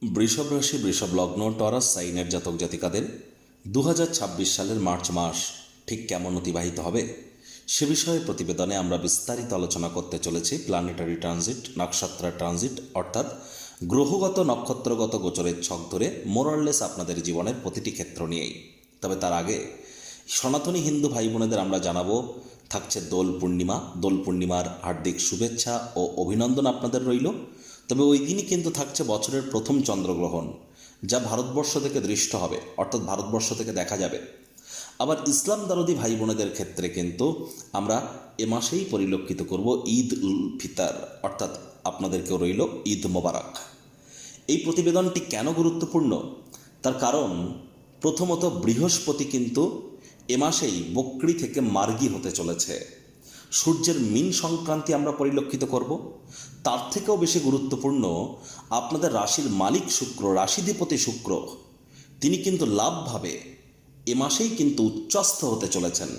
বৃষভ রাশি, বৃষভ লগ্ন, টরাস সাইনের জাতক জাতিকাদের 2026 সালের মার্চ মাস ঠিক কেমন অতিবাহিত হবে সে বিষয়ে প্রতিবেদনে আমরা বিস্তারিত আলোচনা করতে চলেছি। প্ল্যানেটারি ট্রানজিট, নক্ষত্র ট্রানজিট অর্থাৎ গ্রহগত নক্ষত্রগত গোচরের ছক ধরে মোরাললেস আপনাদের জীবনের প্রতিটি ক্ষেত্র নিয়েই। তবে তার আগে সনাতনী হিন্দু ভাই বোনেদের আমরা জানাবো, থাকছে দোল পূর্ণিমা। দোল পূর্ণিমার হার্দিক শুভেচ্ছা ও অভিনন্দন আপনাদের রইল। তবে ওই দিনই কিন্তু থাকছে বছরের প্রথম চন্দ্রগ্রহণ, যা ভারতবর্ষ থেকে দৃষ্ট হবে, অর্থাৎ ভারতবর্ষ থেকে দেখা যাবে। আবার ইসলাম দরদি ভাই বোনেদের ক্ষেত্রে কিন্তু আমরা এ মাসেই পরিলক্ষিত করব ঈদ উল ফিতর, অর্থাৎ আপনাদেরকেও রইল ঈদ মোবারক। এই প্রতিবেদনটি কেন গুরুত্বপূর্ণ তার কারণ, প্রথমত বৃহস্পতি কিন্তু এ মাসেই বক্রী থেকে মার্গী হতে চলেছে। সূর্যের মীন সংক্রান্তি আমরা পরিলক্ষিত করব। তার থেকেও বেশি গুরুত্বপূর্ণ, আপনাদের রাশির মালিক শুক্র, রাশিধিপতি শুক্র, তিনি কিন্তু লাভভাবে এ মাসেই কিন্তু উচ্চস্থ হতে চলেছেন।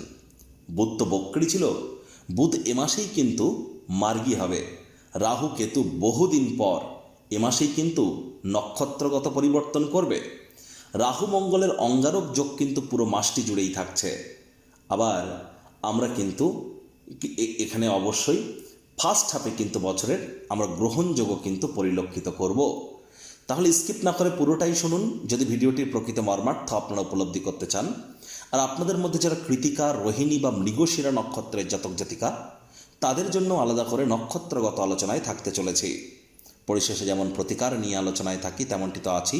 বুধ তো বক্রী ছিল, বুধ এ মাসেই কিন্তু মার্গী হবে। রাহু কেতু বহুদিন পর এ মাসেই কিন্তু নক্ষত্রগত পরিবর্তন করবে। রাহু মঙ্গলের অঙ্গারক যোগ কিন্তু পুরো মাসটি জুড়েই থাকছে। আবার আমরা কিন্তু এখানে অবশ্যই ফার্স্ট হাফে কিন্তু বছরের আমরা গ্রহণযোগও কিন্তু পরিলক্ষিত করব। তাহলে স্কিপ না করে পুরোটাই শুনুন যদি ভিডিওটির প্রকৃত মর্মার্থ আপনারা উপলব্ধি করতে চান। আর আপনাদের মধ্যে যারা কৃতিকা, রোহিণী বা মৃগশিরা নক্ষত্রের জাতক জাতিকা, তাদের জন্য আলাদা করে নক্ষত্রগত আলোচনায় থাকতে চলেছি। পরিশেষে যেমন প্রতিকার নিয়ে আলোচনায় থাকি, তেমনটি তো আছি।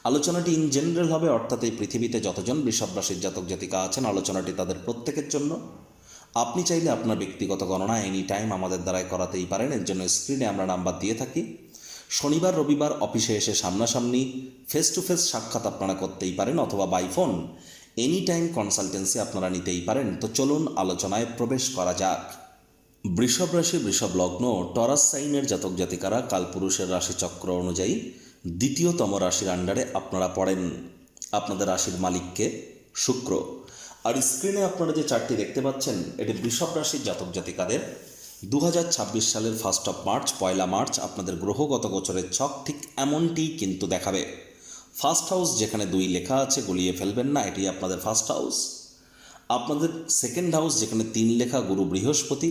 আলোচনাটি ইন জেনারেল হবে, অর্থাৎ এই পৃথিবীতে যতজন বৃষভ রাশির জাতক জাতিকা আছেন, আলোচনাটি তাদের প্রত্যেকের জন্য। আপনি চাইলে আপনার ব্যক্তিগত গণনা এনি টাইম আমাদের দ্বারাই করাতেই পারেন। এর জন্য স্ক্রিনে আমরা নাম্বার দিয়ে থাকি। শনিবার রবিবার অফিসে এসে সামনাসামনি ফেস টু ফেস সাক্ষাৎ আপনারা করতেই পারেন, অথবা by phone any time consultancy আপনারা নিতেই পারেন। তো চলুন আলোচনায় প্রবেশ করা যাক। বৃষভ রাশি, বৃষভ লগ্ন, টরাস সাইনের জাতক জাতিকারা কালপুরুষের রাশিচক্র অনুযায়ী দ্বিতীয়তম রাশির আন্ডারে আপনারা পড়েন। আপনাদের রাশির মালিককে শুক্র। আর স্ক্রিনে আপনারা যে চারটি দেখতে পাচ্ছেন, এটি বৃষভ রাশির জাতক জাতিকাদের 2026 সালের 1 মার্চ, 1 মার্চ আপনাদের গ্রহগত গোচরের ছক ঠিক এমনটিই কিন্তু দেখাবে। ফার্স্ট হাউস যেখানে 2 লেখা আছে, গুলিয়ে ফেলবেন না, এটি আপনাদের ফার্স্ট হাউস। আপনাদের সেকেন্ড হাউস যেখানে 3 লেখা, গুরু বৃহস্পতি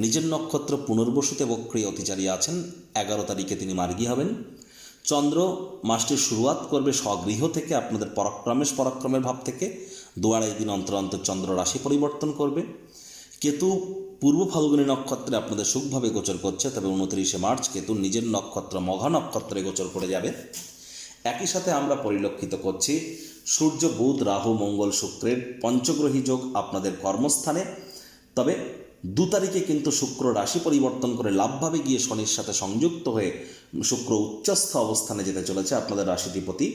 নিজের নক্ষত্র পুনর্বসুতে বক্রী অতিচারী আছেন। 11 তারিখে তিনি মার্গী হবেন। চন্দ্র মাসটির শুরুয়াত করবে স্বগৃহ থেকে, আপনাদের পরাক্রমের ভাব থেকে। 2-2.5 দিন অন্তর অন্তর চন্দ্র রাশি পরিবর্তন করবে। কেতু পূর্ব ফাল্গুনী নক্ষত্রে আপনাদের সুখভাবে গোচর করছে, তবে 29 মার্চ কেতু নিজের নক্ষত্র মঘা নক্ষত্রে গোচর করে যাবে। একই সাথে আমরা পরিলক্ষিত করছি সূর্য, বুধ, রাহু, মঙ্গল, শুক্রের পঞ্চগ্রহী যোগ আপনাদের কর্মস্থানে। তবে 2 তারিখে কিন্তু শুক্র রাশি পরিবর্তন করে লাভভাবে গিয়ে শনির সাথে সংযুক্ত হয়ে শুক্র উচ্চস্থ অবস্থানে যেতে চলেছে আপনাদের রাশিধিপতি।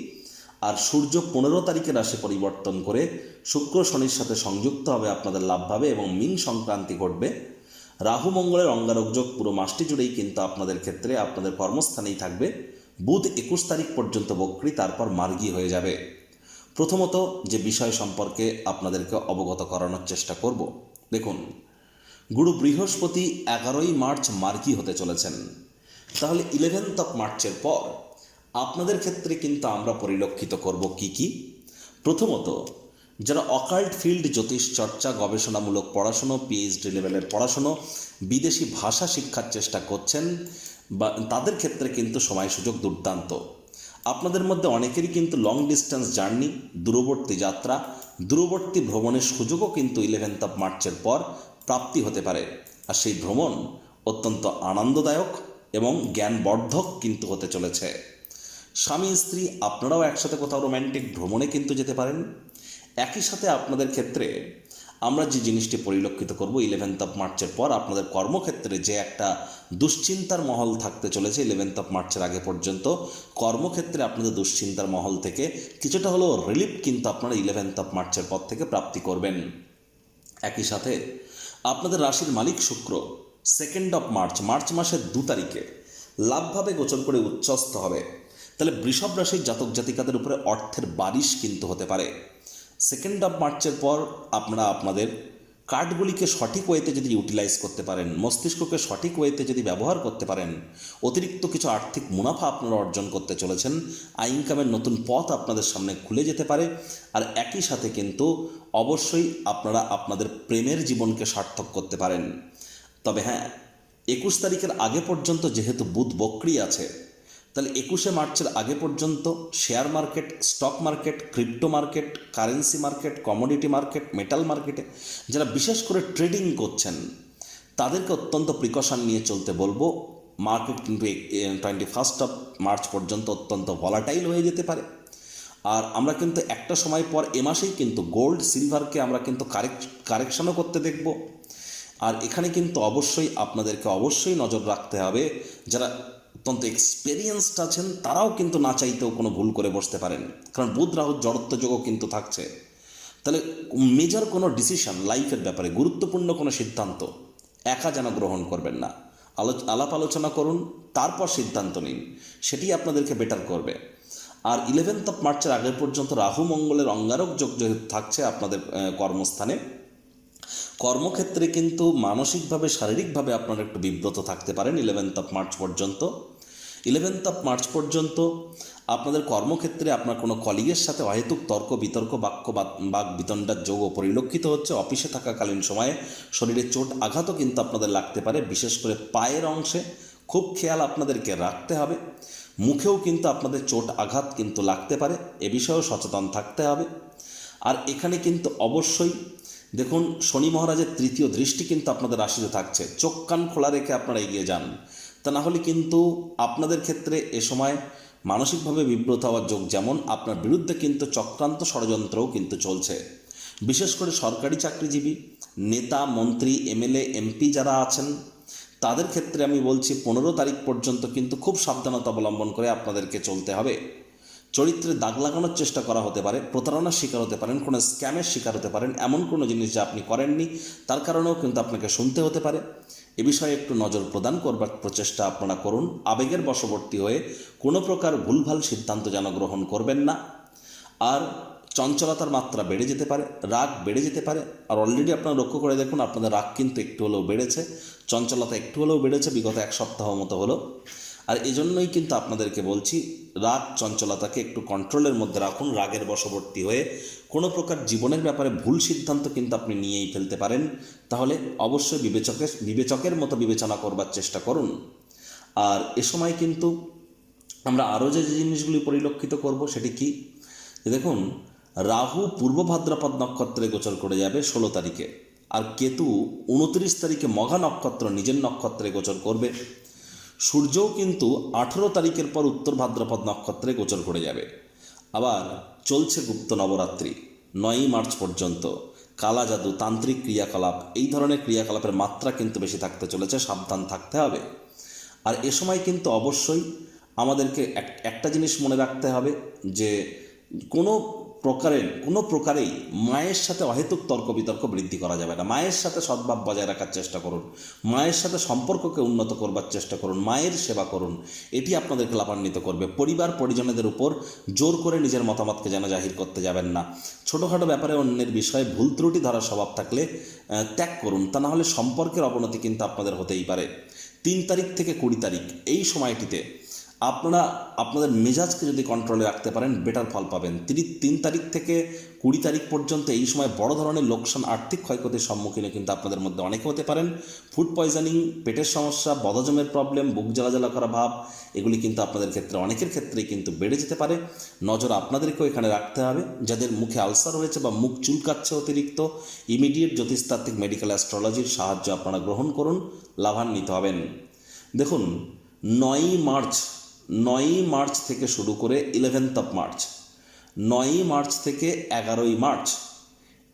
আর সূর্য 15 তারিখে রাশি পরিবর্তন করে শুক্র শনির সাথে সংযুক্ত হবে আপনাদের লাভভাবে, এবং মীন সংক্রান্তি ঘটবে। রাহু মঙ্গলের অঙ্গারক যোগ পুরো মাসটি জুড়েই কিন্তু আপনাদের ক্ষেত্রে আপনাদের কর্মস্থানেই থাকবে। বুধ 21 তারিখ পর্যন্ত বক্রী, তারপর মার্গী হয়ে যাবে। প্রথমত যে বিষয় সম্পর্কে আপনাদেরকে অবগত করানোর চেষ্টা করব, দেখুন, গুরু বৃহস্পতি 11 মার্চ মার্গী হতে চলেছেন। তাহলে 11 মার্চের পর আপনাদের ক্ষেত্রে কিন্তু আমরা পরিলক্ষিত করব কি কি। প্রথমত, যারা অকাল্ট ফিল্ড, জ্যোতিষ চর্চা, গবেষণামূলক পড়াশুনো, পিএইচডি লেভেলের পড়াশুনো, বিদেশি ভাষা শিক্ষার চেষ্টা করছেন, বা তাদের ক্ষেত্রে কিন্তু সময় সুযোগ দুর্দান্ত। আপনাদের মধ্যে অনেকেরই কিন্তু লং ডিস্টেন্স জার্নি, দূরবর্তী যাত্রা, দূরবর্তী ভ্রমণের সুযোগও কিন্তু 11 মার্চের পর প্রাপ্তি হতে পারে। আর সেই ভ্রমণ অত্যন্ত আনন্দদায়ক এবং জ্ঞানবর্ধক কিন্তু হতে চলেছে। স্বামী স্ত্রী আপনারাও একসাথে কোথাও রোম্যান্টিক ভ্রমণে কিন্তু যেতে পারেন। একই সাথে আপনাদের ক্ষেত্রে আমরা যে জিনিসটি পরিলক্ষিত করব 11 মার্চের পর, আপনাদের কর্মক্ষেত্রে যে একটা দুশ্চিন্তার মহল থাকতে চলেছে 11 মার্চের আগে পর্যন্ত, কর্মক্ষেত্রে আপনাদের দুশ্চিন্তার মহল থেকে কিছুটা হলেও রিলিফ কিন্তু আপনারা 11 মার্চের পর থেকে প্রাপ্তি করবেন। একই সাথে আপনাদের রাশির মালিক শুক্র 2 মার্চ, মার্চ মাসের 2 তারিখে লাভভাবে গোচর করে উচ্চস্থ হবে। তাহলে বৃষভ রাশির জাতক জাতিকাদের উপরে অর্থের বারিশ কিন্তু হতে পারে। 2 মার্চের পর আপনারা আপনাদের কার্ডগুলিকে সঠিক ওয়েতে যদি ইউটিলাইজ করতে পারেন, মস্তিষ্ককে সঠিক ওয়েতে যদি ব্যবহার করতে পারেন, অতিরিক্ত কিছু আর্থিক মুনাফা আপনারা অর্জন করতে চলেছেন। আয় ইনকামের নতুন পথ আপনাদের সামনে খুলে যেতে পারে। আর একই সাথে কিন্তু অবশ্যই আপনারা আপনাদের প্রেমের জীবনকে সার্থক করতে পারেন। তবে হ্যাঁ, 21 তারিখের আগে পর্যন্ত যেহেতু বুধ বক্রি আছে, তাহলে 21শে মার্চের আগে পর্যন্ত share market, stock market, crypto market, currency market, commodity market, metal মার্কেটে যারা বিশেষ করে ট্রেডিং করছেন তাদেরকে অত্যন্ত প্রিকশন নিয়ে চলতে বলবো। মার্কেট কিন্তু 21 মার্চ পর্যন্ত অত্যন্ত ভলাটাইল হয়ে যেতে পারে। আর আমরা কিন্তু একটা সময় পর এ মাসেই কিন্তু গোল্ড সিলভারকে আমরা কিন্তু কারেকশনও করতে দেখব। আর এখানে কিন্তু আপনাদেরকে অবশ্যই নজর রাখতে হবে, যারা অত্যন্ত এক্সপেরিয়েন্সড আছেন তারাও কিন্তু না চাইতেও কোনো ভুল করে বসতে পারেন, কারণ বুধ রাহুর জড়ত্ব যোগও কিন্তু থাকছে। তাহলে মেজর কোনো ডিসিশন লাইফের ব্যাপারে, গুরুত্বপূর্ণ কোনো সিদ্ধান্ত একা যেন গ্রহণ করবেন না। আলাপ আলোচনা করুন, তারপর সিদ্ধান্ত নিন, সেটি আপনাদেরকে বেটার করবে। আর 11 মার্চের আগে পর্যন্ত রাহু মঙ্গলের অঙ্গারক যোগ যেহেতু থাকছে আপনাদের কর্মস্থানে, কর্মক্ষেত্রে কিন্তু মানসিকভাবে শারীরিকভাবে আপনারা একটু বিব্রত থাকতে পারেন 11 মার্চ পর্যন্ত। 11 মার্চ পর্যন্ত আপনাদের কর্মক্ষেত্রে আপনার কোনো কলিগের সাথে অহেতুক তর্ক বিতর্ক, বাক বিতণ্ডার যোগও পরিলক্ষিত হচ্ছে। অফিসে থাকাকালীন সময়ে শরীরে চোট আঘাতও কিন্তু আপনাদের লাগতে পারে, বিশেষ করে পায়ের অংশে খুব খেয়াল আপনাদেরকে রাখতে হবে। মুখেও কিন্তু আপনাদের চোট আঘাত কিন্তু লাগতে পারে, এ বিষয়েও সচেতন থাকতে হবে। আর এখানে কিন্তু অবশ্যই দেখুন, শনি মহারাজের তৃতীয় দৃষ্টি কিন্তু আপনাদের রাশিতে থাকছে। চোখ কান খোলা রেখে আপনারা এগিয়ে যান, তা না হলে কিন্তু আপনাদের ক্ষেত্রে এ সময় মানসিকভাবে বিব্রত হওয়ার যোগ, যেমন আপনার বিরুদ্ধে কিন্তু চক্রান্ত ষড়যন্ত্রও কিন্তু চলছে। বিশেষ করে সরকারি চাকরিজীবী, নেতা, মন্ত্রী, এমএলএ, এমপি যারা আছেন তাদের ক্ষেত্রে আমি বলছি 15 তারিখ পর্যন্ত কিন্তু খুব সাবধানতা অবলম্বন করে আপনাদেরকে চলতে হবে। চরিত্রে দাগ লাগানোর চেষ্টা করা হতে পারে, প্রতারণার শিকার হতে পারেন, কোনো স্ক্যামের শিকার হতে পারেন, এমন কোনো জিনিস যা আপনি করেননি তার কারণেও কিন্তু আপনাকে শুনতে হতে পারে। এ বিষয়ে একটু নজর প্রদান করবার প্রচেষ্টা আপনারা করুন। আবেগের বশবর্তী হয়ে কোনো প্রকার ভুলভাল সিদ্ধান্ত যেন গ্রহণ করবেন না। আর চঞ্চলতার মাত্রা বেড়ে যেতে পারে, রাগ বেড়ে যেতে পারে। আর অলরেডি আপনারা লক্ষ্য করে দেখুন, আপনাদের রাগ কিন্তু একটু হলেও বেড়েছে, চঞ্চলতা একটু হলেও বেড়েছে বিগত 1 সপ্তাহ মতো হলো। আর এজন্যই কিন্তু আপনাদেরকে বলছি, রাগ চঞ্চলতাকে একটু কন্ট্রোলের মধ্যে রাখুন। রাগের বশবর্তী হয়ে কোনো প্রকার জীবনের ব্যাপারে ভুল সিদ্ধান্ত কিন্তু আপনি নিয়েই ফেলতে পারেন। তাহলে অবশ্যই বিবেচকের মতো বিবেচনা করবার চেষ্টা করুন। আর এ সময় কিন্তু আমরা আরও যে জিনিসগুলি পরিলক্ষিত করব সেটি কি, দেখুন, রাহু পূর্ব ভাদ্রপদ নক্ষত্রে গোচর করে যাবে 16 তারিখে, আর কেতু 29 তারিখে মঘা নক্ষত্র নিজের নক্ষত্রে গোচর করবে। সূর্যও কিন্তু 18 তারিখের পর উত্তর ভাদ্রপদ নক্ষত্রে গোচর করে যাবে। আবার চলছে গুপ্ত নবরাত্রি 9 মার্চ পর্যন্ত। কালা জাদু, তান্ত্রিক ক্রিয়াকলাপ, এই ধরনের ক্রিয়াকলাপের মাত্রা কিন্তু বেশি থাকতে চলেছে, সাবধান থাকতে হবে। আর এ সময় কিন্তু অবশ্যই আমাদেরকে একটা জিনিস মনে রাখতে হবে যে কোনো প্রকারেই মায়ের সাথে অহেতুক তর্ক বিতর্ক বৃদ্ধি করা যাবে না। মায়ের সাথে সদ্ভাব বজায় রাখার চেষ্টা করুন, মায়ের সাথে সম্পর্ককে উন্নত করবার চেষ্টা করুন, মায়ের সেবা করুন, এটি আপনাদেরকে লাভান্বিত করবে। পরিবার পরিজনদের উপর জোর করে নিজের মতামতকে যেন জাহির করতে যাবেন না। ছোটোখাটো ব্যাপারে অন্যের বিষয়ে ভুল ত্রুটি ধরার স্বভাব থাকলে ত্যাগ করুন, তা না হলে সম্পর্কের অবনতি কিন্তু আপনাদের হতেই পারে। 3 তারিখ থেকে 20 তারিখ এই সময়টিতে আপনারা আপনাদের মেজাজকে যদি কন্ট্রোলে রাখতে পারেন বেটার ফল পাবেন। 3 তারিখ থেকে 20 তারিখ পর্যন্ত এই সময় বড় ধরনের লোকসান, আর্থিক ক্ষয়ক্ষতির সম্মুখীন কিন্তু আপনাদের মধ্যে অনেকে হতে পারেন। ফুড পয়জনিং, পেটের সমস্যা, বদহজমের প্রবলেম, বুক জ্বালা করা ভাব, এগুলি কিন্তু আপনাদের ক্ষেত্রে অনেকের ক্ষেত্রেই কিন্তু বেড়ে যেতে পারে। নজর আপনাদেরকেও এখানে রাখতে হবে। যাদের মুখে আলসার হয়েছে বা মুখ চুলকাচ্ছে অতিরিক্ত, ইমিডিয়েট জ্যোতিষতাত্ত্বিক মেডিকেল অ্যাস্ট্রোলজির সাহায্য আপনারা গ্রহণ করুন, লাভান্বিত হবেন। দেখুন, 9 মার্চ থেকে শুরু করে 11 মার্চ, 9 মার্চ থেকে 11 মার্চ,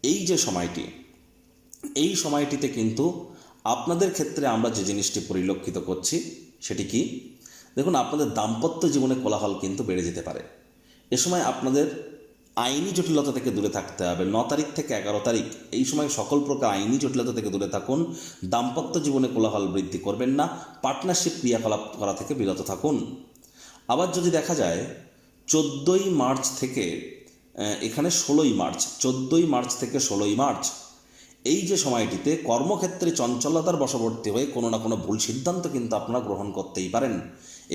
এই যে সময়টি, এই সময়টিতে কিন্তু আপনাদের ক্ষেত্রে আমরা যে জিনিসটি পরিলক্ষিত করছি সেটি কি, দেখুন, আপনাদের দাম্পত্য জীবনে কোলাহল কিন্তু বেড়ে যেতে পারে। এ সময় আপনাদের আইনি জটিলতা থেকে দূরে থাকতে হবে। 9 তারিখ থেকে 11 তারিখ এই সময় সকল প্রকার আইনি জটিলতা থেকে দূরে থাকুন। দাম্পত্য জীবনে কোলাহল বৃদ্ধি করবেন না। পার্টনারশিপ ক্রিয়াকলাপ করা থেকে বিরত থাকুন। আবার যদি দেখা যায় 14 মার্চ থেকে এখানে 16 মার্চ, 14 মার্চ থেকে 16 মার্চ, এই যে সময়টিতে কর্মক্ষেত্রে চঞ্চলতার বশবর্তী হয়ে কোনো না কোনো ভুল সিদ্ধান্ত কিন্তু আপনারা গ্রহণ করতেই পারেন।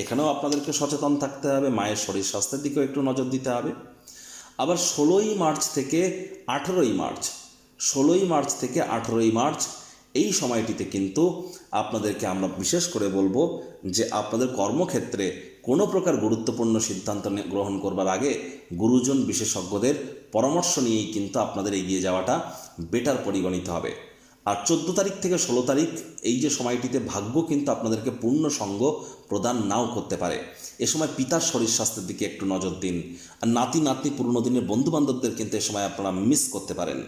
এখানেও আপনাদেরকে সচেতন থাকতে হবে, মায়ের শরীর স্বাস্থ্যের দিকেও একটু নজর দিতে হবে। আবার 16ই মার্চ থেকে 18ই মার্চ 16ই মার্চ থেকে 18ই মার্চ এই সময়টিতে কিন্তু আপনাদেরকে আমরা বিশেষ করে বলবো যে আপনাদের কর্মক্ষেত্রে কোনো প্রকার গুরুত্বপূর্ণ সিদ্ধান্ত গ্রহণ করবার আগে গুরুজন বিশেষজ্ঞদের পরামর্শ নিয়েই কিন্তু আপনাদের এগিয়ে যাওয়াটা বেটার পরিগণিত হবে। আর 14 তারিখ থেকে 16 তারিখ এই যে সময়টিতে ভাগ্য কিন্তু আপনাদেরকে পূর্ণ সঙ্গ প্রদান নাও করতে পারে। এ সময় পিতার শরীর স্বাস্থ্যের দিকে একটু নজর দিন। আর নাতি নাতনি পুরনো দিনের বন্ধুবান্ধবদের কিন্তু এ সময় আপনারা মিস করতে পারেন।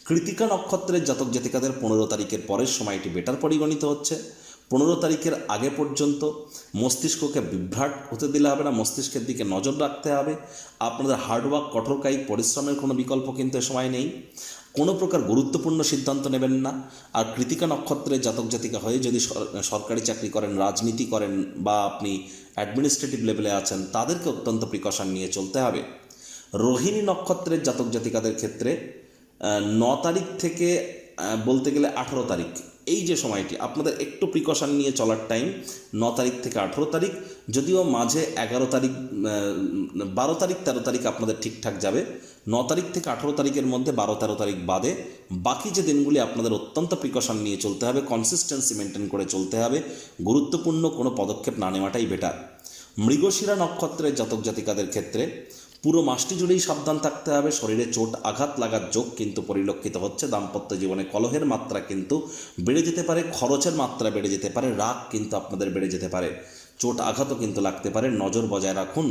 কৃতিকা নক্ষত্রের জাতক জাতিকাদের 15 তারিখের পরের সময়টি বেটার পরিগণিত হচ্ছে। 15 তারিখের আগে পর্যন্ত মস্তিষ্ককে বিভ্রাট হতে দিলে হবে না, মস্তিষ্কের দিকে নজর রাখতে হবে। আপনাদের হার্ডওয়ার্ক, কঠোর কায়িক পরিশ্রমের কোনো বিকল্প কিন্তু এ সময় নেই। কোনো প্রকার গুরুত্বপূর্ণ সিদ্ধান্ত নেবেন না। আর কৃতিকা নক্ষত্রের জাতক জাতিকা হয়ে যদি সরকারি চাকরি করেন, রাজনীতি করেন বা আপনি অ্যাডমিনিস্ট্রেটিভ লেভেলে আছেন, তাদেরকে অত্যন্ত প্রিকশন নিয়ে চলতে হবে। রোহিণী নক্ষত্রের জাতক জাতিকাদের ক্ষেত্রে 9 তারিখ থেকে বলতে গেলে 18 তারিখ এই যে সময়টি আপনাদের একটু প্রিকশন নিয়ে চলার টাইম। 9 তারিখ থেকে 18 তারিখ, যদিও মাঝে 11 তারিখ 12 তারিখ 13 তারিখ আপনাদের ঠিকঠাক যাবে। 9 তারিখ থেকে 18 তারিখের মধ্যে 12-13 তারিখ বাদে বাকি যে দিনগুলি আপনাদের অত্যন্ত প্রিকশন নিয়ে চলতে হবে, কনসিস্টেন্সি মেনটেন করে চলতে হবে। গুরুত্বপূর্ণ কোনো পদক্ষেপ না নেওয়াটাই বেটার। মৃগশিরা নক্ষত্রের জাতক জাতিকাদের ক্ষেত্রে পুরো মাসটি জুড়েই সাবধান থাকতে হবে। শরীরে চোট আঘাত লাগার যোগ কিন্তু পরিলক্ষিত হচ্ছে। দাম্পত্য জীবনে কলহের মাত্রা কিন্তু বেড়ে যেতে পারে, খরচের মাত্রা বেড়ে যেতে পারে, রাগ কিন্তু আপনাদের বেড়ে যেতে পারে, চোট আঘাতও কিন্তু লাগতে পারে। নজর বজায় রাখুন।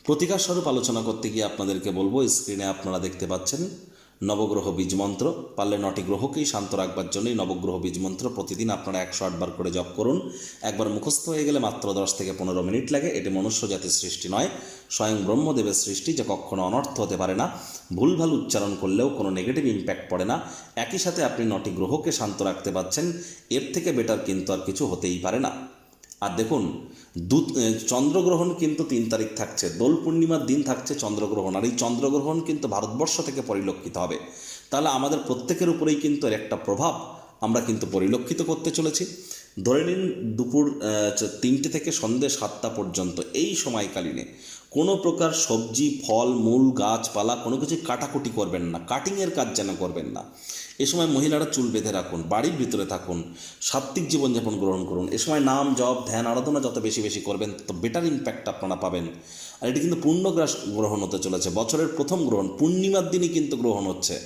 প্রতিকার স্বরূপ আলোচনা করতে গিয়ে আপনাদেরকে বলবো, স্ক্রিনে আপনারা দেখতে পাচ্ছেন নবগ্রহ বীজমন্ত্র। পারলে 9টি গ্রহকেই শান্ত রাখবার জন্যই নবগ্রহ বীজমন্ত্র প্রতিদিন আপনারা 108 বার করে জপ করুন। একবার মুখস্থ হয়ে গেলে মাত্র 10 থেকে 15 মিনিট লাগে। এটি মনুষ্য জাতির সৃষ্টি নয়, স্বয়ং ব্রহ্মদেবের সৃষ্টি, যে কখনো অনর্থ হতে পারে না। ভুলভাল উচ্চারণ করলেও কোনো নেগেটিভ ইম্প্যাক্ট পড়ে না। একই সাথে আপনি 9টি গ্রহকে শান্ত রাখতে পারছেন, এর থেকে বেটার কিন্তু আর কিছু হতেই পারে না। আর দেখুন, চন্দ্রগ্রহণ কিন্তু 3 তারিখ থাকছে, দোল পূর্ণিমার দিন থাকছে চন্দ্রগ্রহণ। আর এই চন্দ্রগ্রহণ কিন্তু ভারতবর্ষ থেকে পরিলক্ষিত হবে। তাহলে আমাদের প্রত্যেকের উপরেই কিন্তু এর একটা প্রভাব আমরা কিন্তু পরিলক্ষিত করতে চলেছি। ধরে নিন দুপুর 3টে থেকে সন্ধ্যে 7টা পর্যন্ত এই সময়কালীনে কোনো প্রকার সবজি, ফল, মূল, গাছপালা কোনো কিছু কাটাকুটি করবেন না, কাটিংয়ের কাজ যেন করবেন না। এ সময় মহিলারা চুল বেঁধে রাখুন, বাড়ির ভিতরে থাকুন, সাত্ত্বিক জীবনযাপন গ্রহণ করুন। এ সময় নাম, জপ, ধ্যান, আরাধনা যত বেশি বেশি করবেন তত বেটার ইম্প্যাক্ট আপনারা পাবেন। আর এটি কিন্তু পূর্ণগ্রাস গ্রহণ হতে চলেছে, বছরের প্রথম গ্রহণ, পূর্ণিমার দিনই কিন্তু গ্রহণ হচ্ছে।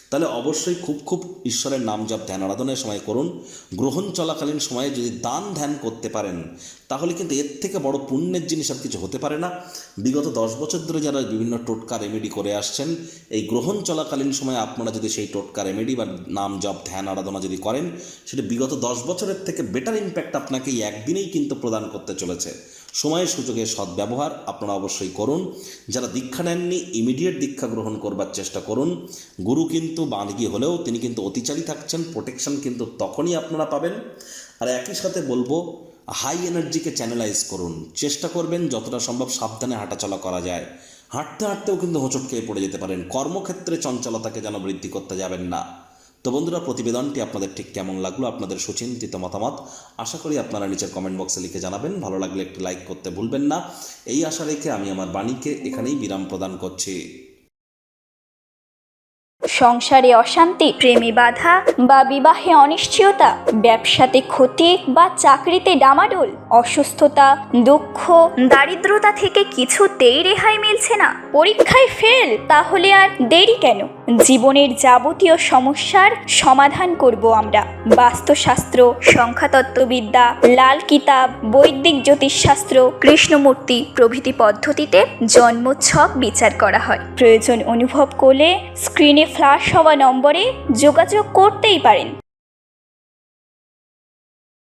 তাহলে অবশ্যই খুব ঈশ্বরের নাম জপ, ধ্যান, আরাধনার সময় করুন। গ্রহণ চলাকালীন সময়ে যদি দান ধ্যান করতে পারেন তাহলে কিন্তু এর থেকে বড় পুণ্যের জিনিস আর কিছু হতে পারে না। বিগত 10 বছর ধরে যারা বিভিন্ন টোটকা রেমেডি করে আসছেন, এই গ্রহণ চলাকালীন সময়ে আপনারা যদি সেই টোটকা রেমেডি বা নাম জপ, ধ্যান, আরাধনা যদি করেন, সেটা বিগত 10 বছরের থেকে বেটার ইম্প্যাক্ট আপনাকে এই একদিনেই কিন্তু প্রদান করতে চলেছে। সময়ের সুযোগের সদ্ব্যবহার আপনারা অবশ্যই করুন। যারা দীক্ষা নেননি, ইমিডিয়েট দীক্ষা গ্রহণ করবার চেষ্টা করুন। গুরু কিন্তু বাঁধগি হলেও তিনি কিন্তু অতিচারী থাকছেন, প্রোটেকশন কিন্তু তখনই আপনারা পাবেন। আর একই সাথে বলবো, হাই এনার্জিকে চ্যানেলাইজ করুন। চেষ্টা করবেন যতটা সম্ভব সাবধানে হাঁটাচলা করা যায়। হাঁটতে হাঁটতেও কিন্তু হোঁচট খেয়ে পড়ে যেতে পারেন। কর্মক্ষেত্রে চঞ্চলতাকে যেন বৃদ্ধি করতে যাবেন না। তো বন্ধুরা, প্রতিবেদনটি আপনাদের ঠিক কেমন লাগলো, আপনাদের সুচিন্তিত মতামত আশা করি আপনারা নিচের কমেন্ট বক্সে লিখে জানাবেন। ভালো লাগলে একটি লাইক করতে ভুলবেন না। এই আশা রেখে আমি আমার বাণীকে এখানেই বিরাম প্রদান করছি। সংসারে অশান্তি, প্রেমে বাধা বা বিবাহে অনিশ্চয়তা, ব্যবসাতে ক্ষতি বা চাকরিতে ডামাডোল, অসুস্থতা, দুঃখ, দারিদ্রতা থেকে কিছুতেই রেহাই মিলছে না, পরীক্ষায় ফেল, তাহলে আর দেরি কেন? জীবনের যাবতীয় সমস্যার সমাধান করব আমরা। বাস্তুশাস্ত্র, সংখ্যাতত্ত্ববিদ্যা, লাল কিতাব, বৈদিক জ্যোতিষশাস্ত্র, কৃষ্ণমূর্তি প্রভৃতি পদ্ধতিতে জন্মছক বিচার করা হয়। প্রয়োজন অনুভব করলে স্ক্রিনে ফ্ল্যাশ হওয়া নম্বরে যোগাযোগ করতেই পারেন।